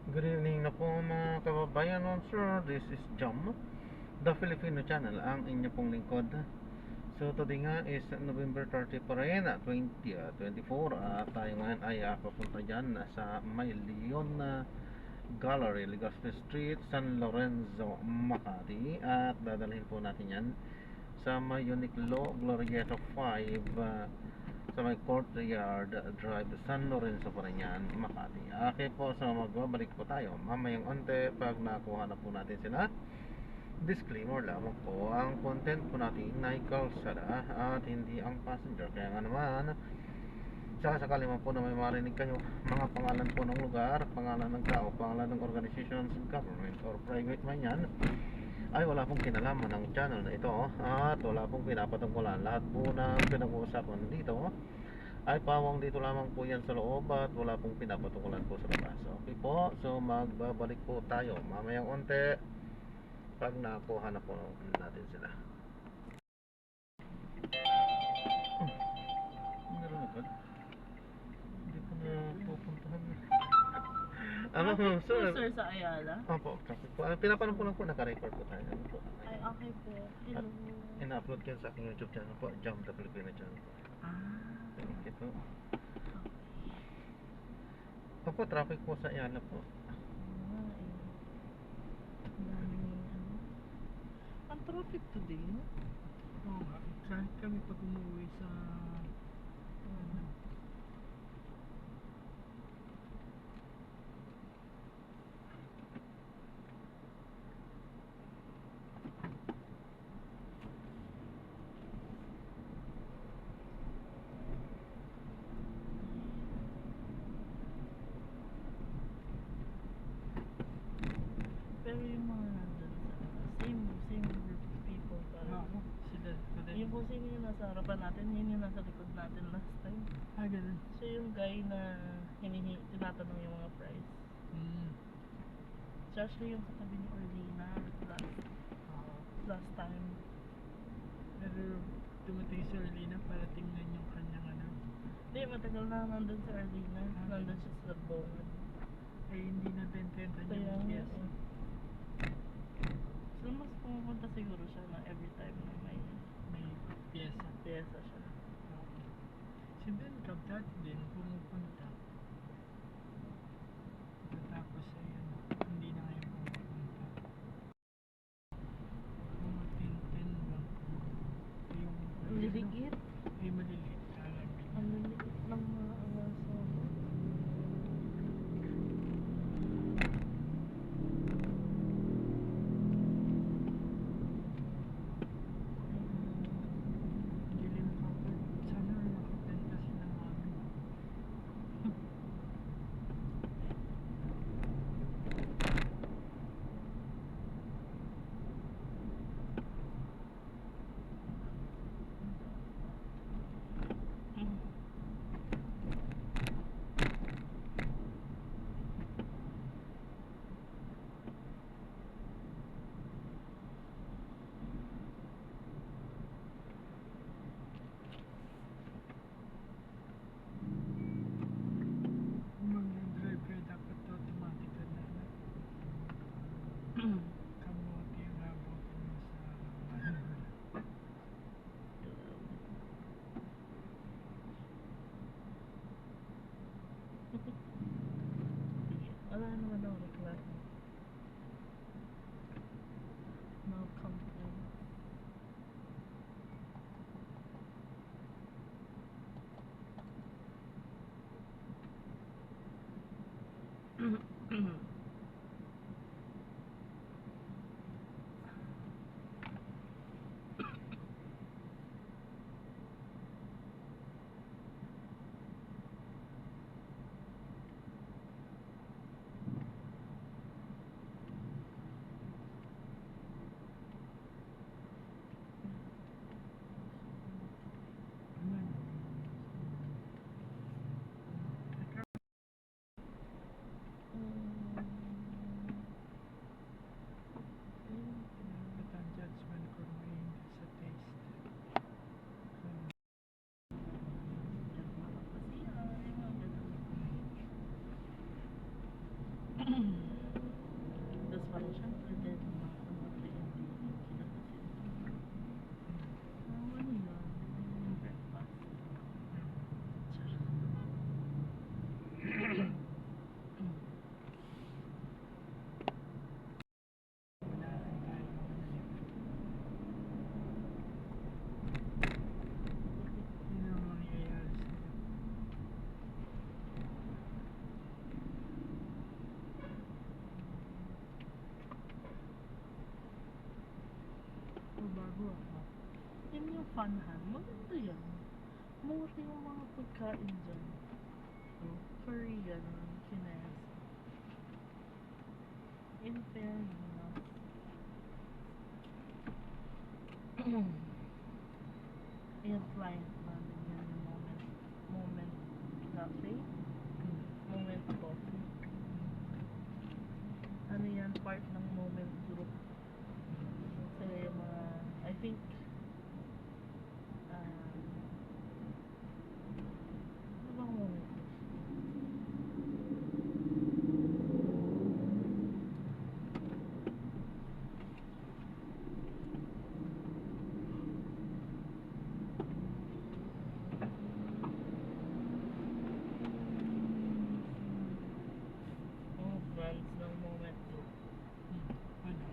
Good evening na po mga kababayan. Sir, this is Jam, the Filipino channel, ang inyo pong lingkod. So today nga is November 30 pa rin, 2024, at tayo ngayon ay papunta dyan sa May Leon Gallery, Legazpi Street, San Lorenzo, Makati. At dadalhin po natin yan sa may Uniqlo Glorieta 5, sa may Courtyard Drive, San Lorenzo pa rin yan, Makati. Okay po, so magbabalik po tayo mamayang onte pag nakuha na po natin sila. Disclaimer lamang po, ang content po natin ay kalsada at hindi ang passenger. Kaya nga naman, sakasakali man po na may marinig kayo mga pangalan po ng lugar, pangalan ng tao, pangalan ng organizations, government or private man yan, ay wala pong kinalaman ng channel na ito at wala pong pinapatungkulan. Lahat po ng pinag-uusapan dito ay pawang dito lamang po yan sa loob at wala pong pinapatungkulan po sa labas. Okay po, so magbabalik po tayo mamayang onte pag nakuha na po natin sila. Meron agad? Hindi ko na pupuntahan na. Ano po, sir? Sir, sa Ayala? Opo, traffic po. Pinapanan po lang po, naka-record po tayo. Ano po? Ay, okay po. Hello. Ina-upload ko yan sa aking YouTube channel po, Jam the Filipino channel po. Thank you po. Opo, traffic po sa Ayala po. Ang traffic today, no? Oo nga. Kahit kami pag umuwi sa Pero yung mga nandun sa same group of people pa. sila pa din. Yung kung sino yung nasa harapan natin, yun yung nasa likod natin last time. Ganun. Siya yung guy na tinatanong yung mga price. Siya yung katabi ni Orlina last time. Pero dumating si Orlina para tingnan yung kanyang Hindi, matagal na nandun si Orlina. Nandun siya sa Bowen. ay hindi na benta Kaya niya nga yes. eh. So mas pumupunta siguro siya na every time na may May pyesa. pyesa siya. Si Ben Cab dati din pumupunta. Tapos ay hindi na ngayon pumupunta. Mga 10 lang. Ang liligit. Ay maliliit. Ang liligit ng mga aso. Hindi rin sana nakabenta sila mami. Kung mag-drive kayo dapat automatic ka na. Kamote yung abutin mo sa manual. Wala naman daw reklamo. No complaint. Wow. Yun yung funhan. Maganda yan. Mura yung mga pagkain dyan. So, Korean, Chinese. In fairness. Yung client namin yan yung Moment Cafe. Moment Coffee. Ano yan, part ng Moment Group. Sila yung mga, I think, ano bang Moment? Mga brands ng Moment Group. Ano?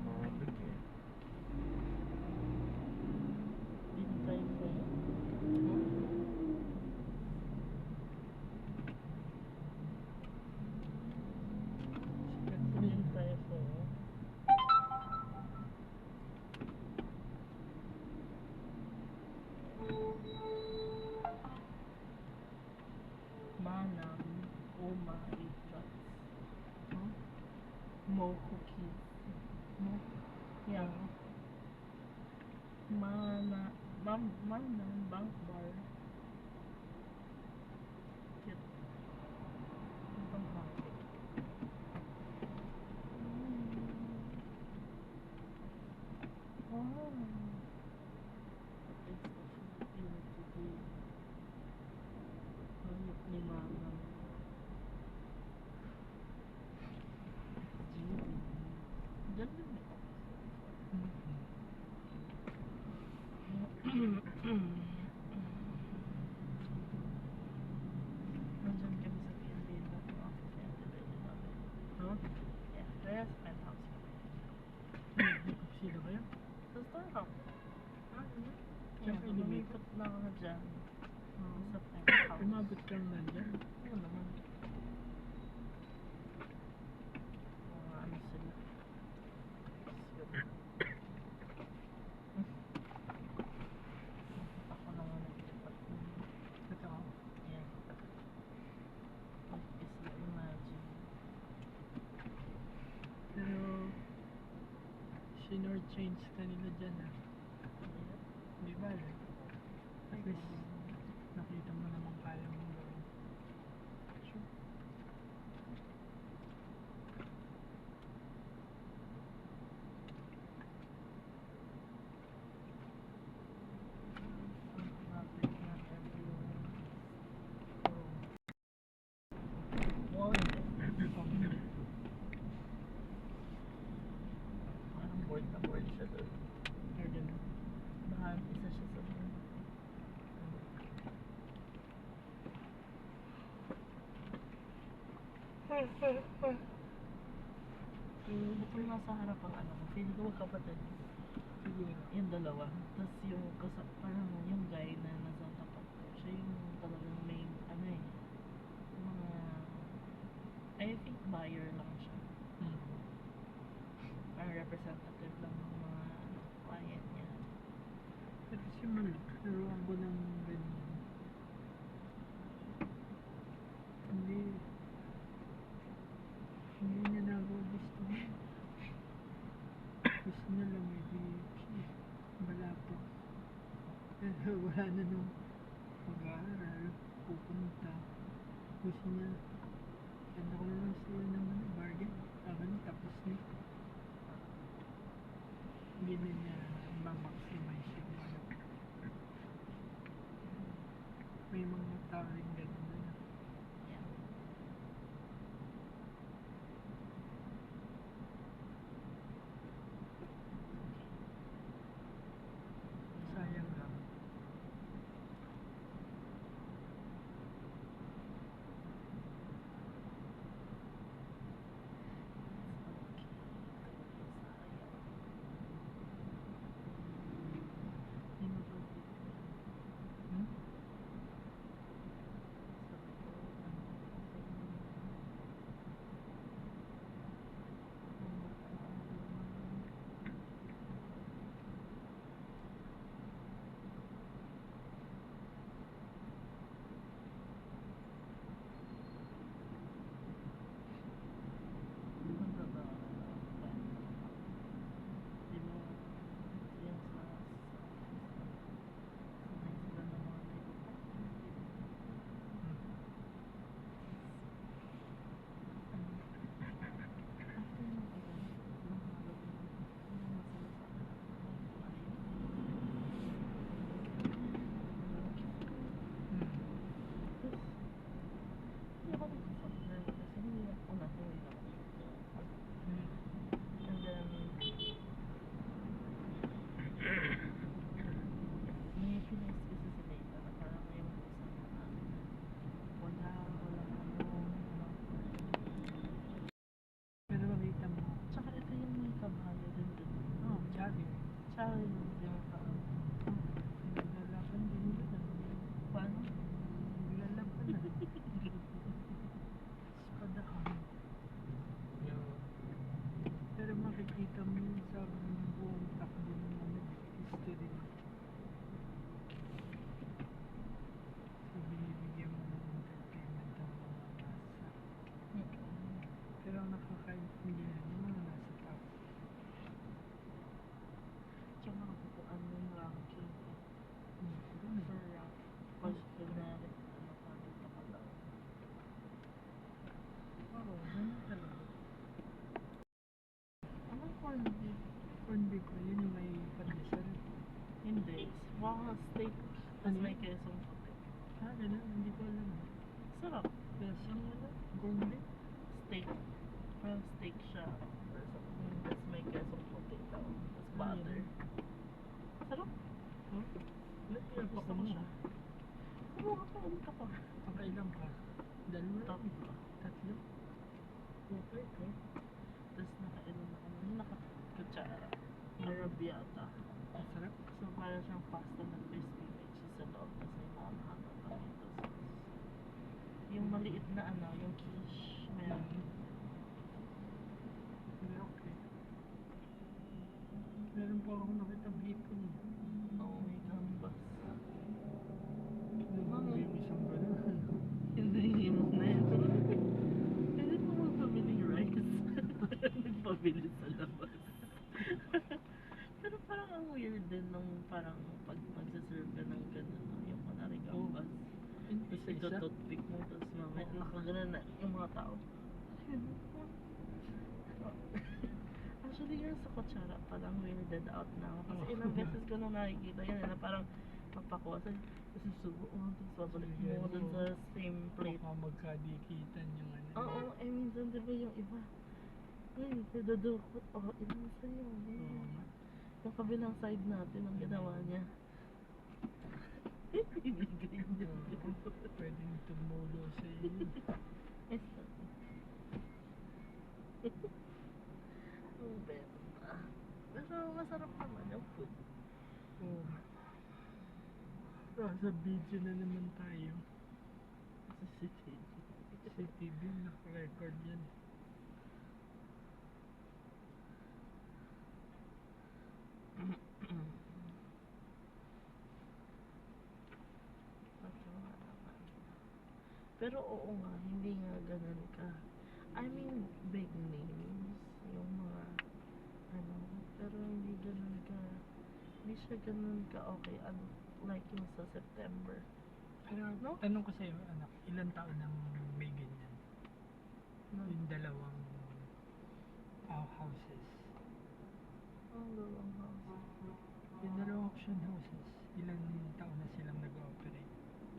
Mabig eh. Bintay po. Bintay po. Manam, Oma, Itrats. Mo cookies. Mo? Yeah. Manam, Bank Bar. Cute. Ang panghabi. Wow. It's a Filipino today. Hanip ni Manam. Judy. Ganda mo. Nandyan kami sa PNB na office and delivery namin. Huh? Yeah, kaya sa penthouse kami. Sino kayo? Sa Starhawk. Saan kayo lumipat? Lumipat na ako dyan. Oo. Sa penthouse. Umabot kang nandyan? Oo naman. Mga ano sila. Ako naman nagtipat. Totoo. Yeah. Is you imagine? Pero, sinor-change ka nila dyan ah. Yeah. Di ba? At least, nakita mo naman kaya mong gawin. Sure. Traffic na everywhere. One. Parang bored na bored siya doon. Or ganun. Bahal, isa siya sa doon. Kung nasa harap ang ano ko, feeling ko magkapatid. Siguro. Yung dalawa. Tapos yung parang yung guy na nasa tapat ko, siya yung talagang main, ano eh, mga, I think buyer lang siya. Parang representative lang ng mga client niya. Pero si Mal, naruan ko ng ganyan. Hindi niya na ako gusto. Gusto niya lang maybe balato. Pero wala na nung pag-aaral, pupunta. Gusto niya, ganda ko lang sila ng bargain. Sabi niya, tapos niya. Hindi na niya ma-maximize yung ano. May mga tao rin ganun na. Yeah. Sayang lang. Hindi mo ba Hmm? kahit hindi na yung mga nasa top. Tsaka kapuan yung ranking. Ganun. For rank. Pag kunwari, ano pa, dito ka lang. Oo, ganun talaga. Anong corned beef? Corned beef ko, yun yung may pandesal. Hindi. Baka steak. Tapos Ano may yun? kesong puti. Ganun, hindi ko alam. Sarap. Pesang ano? Corned beef? Steak. Parang steak siya. Or something. Tapos may kesong puti daw. Tapos butter. Sarap. Huh? Ilan pa Gusto ka ko mo? siya. Kumuha ka ulit ako. Pakailan ka? Dalawa? Tatlo. Tatlo? Okay, okay. Tapos nakailan ako. Nakakutsara. Arabiata. Masarap. So para siyang pasta na crispy with cheese sa loob. Tapos may mga tomato sauce. Yung maliit na ano, yung quiche. Meron. Hindi, okay. Meron pa ako nakita hipon. Oo, may gambas. Yung isang gano'n. Hindi mo na yun. Pwede mo magpabili rice. Nagpabili sa labas. Pero parang ang weird din nung parang pag magsaserve ka ng gano'n, no? Yung kunwari gambas. Tapos ito Isa-isa? toothpick mo, tapos mamaya nakagana na yung mga tao. Actually nga sa kutsara, parang weirded out na ako. Kasi Oh. ilang beses ko nung nakikita yan, na parang mapakuha sa susubo mo, tapos babalik mo dun sa same plate. Baka magkadikitan yung ano. Oo, eh minsan diba yung iba, ay, nadadukot, ilan sa'yo. Oo nga. Yung kabilang side natin, ang ginawa niya. Ibigay niya. Pwedeng tumulo sa iyo. Ang benta. Pero masarap naman yung food. Oo. Sa video na naman tayo. CCTV. Si TV, naka-record yan. Pero oo nga, hindi nga ganun ka. I mean, big names. Yung mga, ano, pero hindi ganun ka. Hindi siya ganun ka okay. Like yung sa September. Pero No? tanong ko sa'yo, anak, ilan taon nang may ganyan? No? Yung dalawang houses. Ang dalawang house. Yung dalawang auction houses, ilan taon na silang nag-ooperate?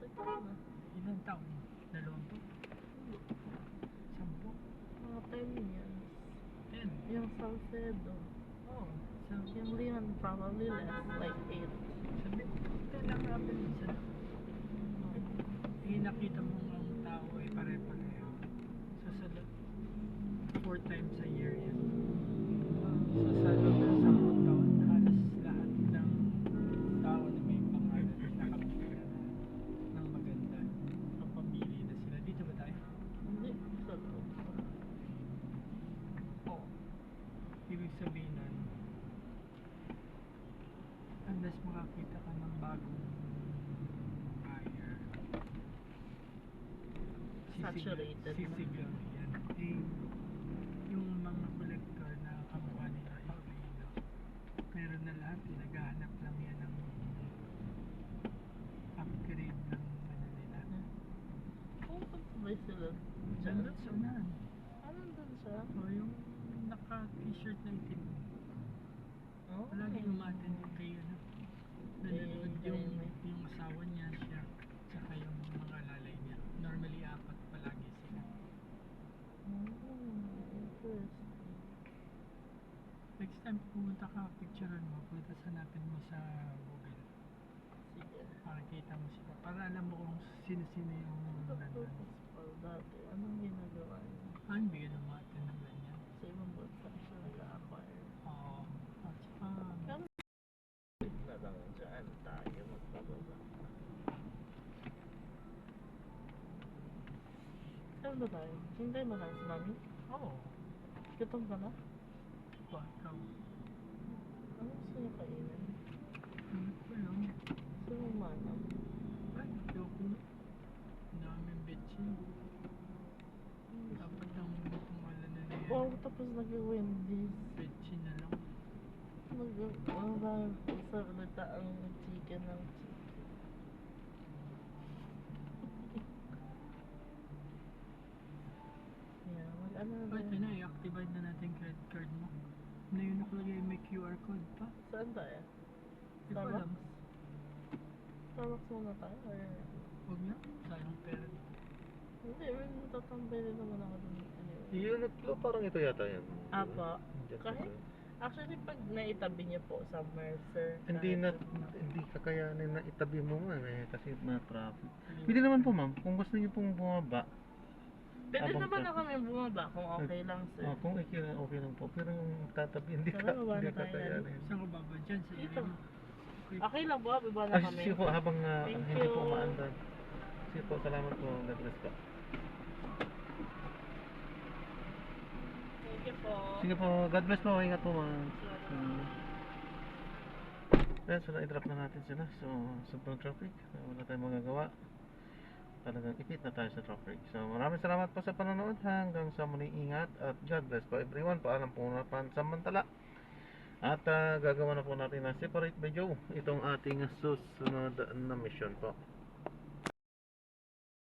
Tagal na. Ilan taon? 20? 10? Mga 10 years. 10? Yung Salcedo. Oo. So, Yung Leon, probably less. Like 8. sabi ko, kailan rapid isa. Eh, nakita mo ang tao ay pare-pareho. So, sa 4 times a year yan. So, sa loob ng 10 taon, halos lahat ng tao na may pangarap ay nakapagpira ng maganda. Ang pamili na sila. Dito ba tayo? Hindi. Sa loob. Oo. Ibig sabihin nun, unless makakita ka ng bagong buyer, Saturated na. sisigaw yan. Eh, yung mga collector na kamukha nila Iloilo, meron na lahat, naghahanap lang yan ng upgrade ng ano nila. Kung pag-sabay sila dyan. Nandun sa unahan. Nandun siya? O yung naka-t-shirt na itim. Oh, Palaging umaten yung kay ano. Nanonood yung asawa niya, siya, tsaka yung mga lalay niya. Normally, 4 palagi sila. Interesting. Next time pumunta ka, picturean mo, punta hanapin mo sa Google. Sige. Para kita mo sila. Para alam mo kung sino-sino yung nandun. Principal dati, anong ginagawa niya? Ang bigyan ng umaten ng ganyan. Sa ibang bansa siya nag-acquire. Oo. At saka, Pero na lang dyan tayo magpababa. Saan ba tayo? Hintay mo na si Mami? oo. Gutom ka na? Ikaw. Ano gusto niya kainin? Ko lang. Gusto mo manam? Ay, ayoko na. Ang daming bitchin. Dapat ang pangalan na yan. sabaw tapos nag-Wendy's. Petsi na lang. Ang dami po sa salita ang chicken ng chicken. Yeah, wala na ba? Pwede na, i-activate na natin yung credit card mo. Na yun nakalagay may QR code pa. Saan tayo? Di ko alam. Starbucks muna tayo? Or... Huwag na, sayang pera. Hindi, may natatambay din naman ako dun. Anyway. Unit Club, parang ito yata yan. Apa. Diyan sa Kahit? tayo. Actually, pag naitabi niyo po sa Mercer. Hindi kakayanin na itabi mo nga eh, kasi na-traffic. Pwede naman po ma'am, kung gusto niyo pong bumaba. Pwede Abang naman traffic. na kami bumaba kung okay lang sir. Kung okay lang po, pero yung tatabi, hindi Tara, baba hindi na tayo. kakayanin. Saan ka baba dyan? Sa Dito. area mo? Okay lang po, baba na Ay, kami. sige po, habang Thank hindi po you. maandan. Sige po, salamat po, God bless po. Thank you po. Sige po, God bless po, ingat po ma'am. Ayan, so na-drop na natin sila. So, sobrang traffic. Wala tayong magagawa. Talagang ipit na tayo sa traffic. So, maraming salamat po sa panonood. Hanggang sa muli, ingat. At God bless po everyone. Paalam po na pansamantala. At gagawa na po natin na separate video. Itong ating susunod na mission po.